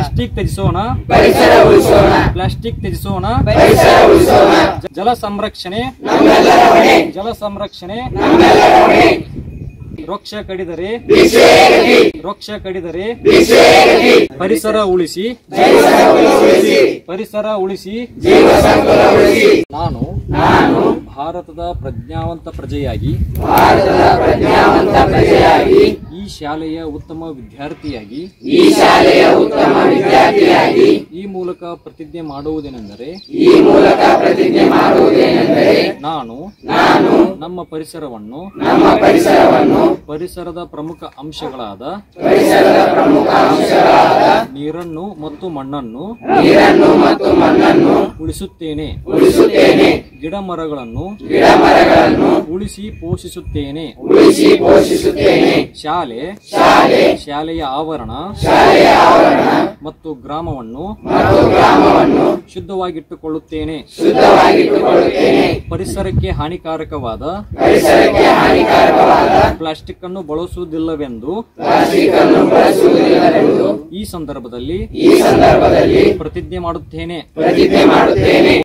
Plastic ತ್ಯಜಿಸೋಣ, ಪರಿಸರ ಉಳಿಸೋಣ. Plastic ತ್ಯಜಿಸೋಣ, ಪರಿಸರ ಉಳಿಸೋಣ. ಜಲ ಸಂರಕ್ಷಣೆ, ನಮ್ಮೆಲ್ಲರ ಹೊಣೆ. ಜಲ ಸಂರಕ್ಷಣೆ. ನಮ್ಮೆಲ್ಲರ ಹೊಣೆ. ವೃಕ್ಷ ಕಡಿದರೆ, ಭಿಕ್ಷೆಯೇ ಗತಿ. ವೃಕ್ಷ ಕಡಿದರೆ ಭಿಕ್ಷೆಯೇ ಗತಿ. ಪರಿಸರ ಉಳಿಸಿ, ಜೀವ ಸಂಕುಲ ಉಳಿಸಿ. ಪರಿಸರ ಉಳಿಸಿ. ಜೀವ ಸಂಕುಲ ಉಳಿಸಿ. ನಾನು ನಾನು ಭಾರತದ ಪ್ರಜ್ಞಾವಂತ ಪ್ರಜೆಯಾಗಿ, ಭಾರತದ ಪ್ರಜ್ಞಾವಂತ ಪ್ರಜೆಯಾಗಿ, ಈ ಶಾಲೆಯ ಉತ್ತಮ ವಿದ್ಯಾರ್ಥಿಯಾಗಿ, ಈ ಶಾಲೆಯ ಉತ್ತಮ ವಿದ್ಯಾರ್ಥಿಯಾಗಿ, ಈ ಮೂಲಕ ಪ್ರತಿಜ್ಞೆ ಮಾಡುವುದೇನೆಂದರೆ, ಈ ಮೂಲಕ ಪ್ರತಿಜ್ಞೆ ಮಾಡುವುದೇನೆಂದರೆ, ನಾನು ನಾನು ನಮ್ಮ ಪರಿಸರವನ್ನು, ನಮ್ಮ ಪರಿಸರವನ್ನು, ಪರಿಸರದ ಪ್ರಮುಖ ಅಂಶಗಳಾದ ಪರಿಸರದ ಪ್ರಮುಖ ಅಂಶಗಳಾದ ನೀರನ್ನು ಮತ್ತು ಮಣ್ಣನ್ನು ನೀರನ್ನು ಮತ್ತು ಮಣ್ಣನ್ನು ಉಳಿಸುತ್ತೇನೆ, ಉಳಿಸುತ್ತೇನೆ. ಗಿಡ ಮರಗಳನ್ನು ಗಿಡ ಮರಗಳನ್ನು ಉಳಿಸಿ ಪೋಷಿಸುತ್ತೇನೆ. ಉಳಿಸಿ ಪೋಷಿಸುತ್ತೇನೆ. ಶಾಲೆ, ಶಾಲೆ, ಶಾಲೆಯ ಆವರಣ ಶಾಲೆಯ ಆವರಣ ಮತ್ತು ಗ್ರಾಮವನ್ನು ಮತ್ತು ಗ್ರಾಮವನ್ನು ಶುದ್ಧವಾಗಿಟ್ಟುಕೊಳ್ಳುತ್ತೇನೆ. ಶುದ್ಧವಾಗಿಟ್ಟುಕೊಳ್ಳುತ್ತೇನೆ. ಪರಿಸರಕ್ಕೆ ಹಾನಿಕಾರಕವಾದ ಪರಿಸರಕ್ಕೆ ಹಾನಿಕಾರಕವಾದ ಪ್ಲಾಸ್ಟಿಕ್ ಅನ್ನು ಬಳಸುವುದಿಲ್ಲವೆಂದು ಪ್ಲಾಸ್ಟಿಕ್ ಅನ್ನು ಬಳಸುವುದಿಲ್ಲವೆಂದು ಈ ಸಂದರ್ಭದಲ್ಲಿ ಈ ಸಂದರ್ಭದಲ್ಲಿ ಪ್ರತಿಜ್ಞೆ ಮಾಡುತ್ತೇನೆ. ಪ್ರತಿಜ್ಞೆ ಮಾಡುತ್ತೇನೆ.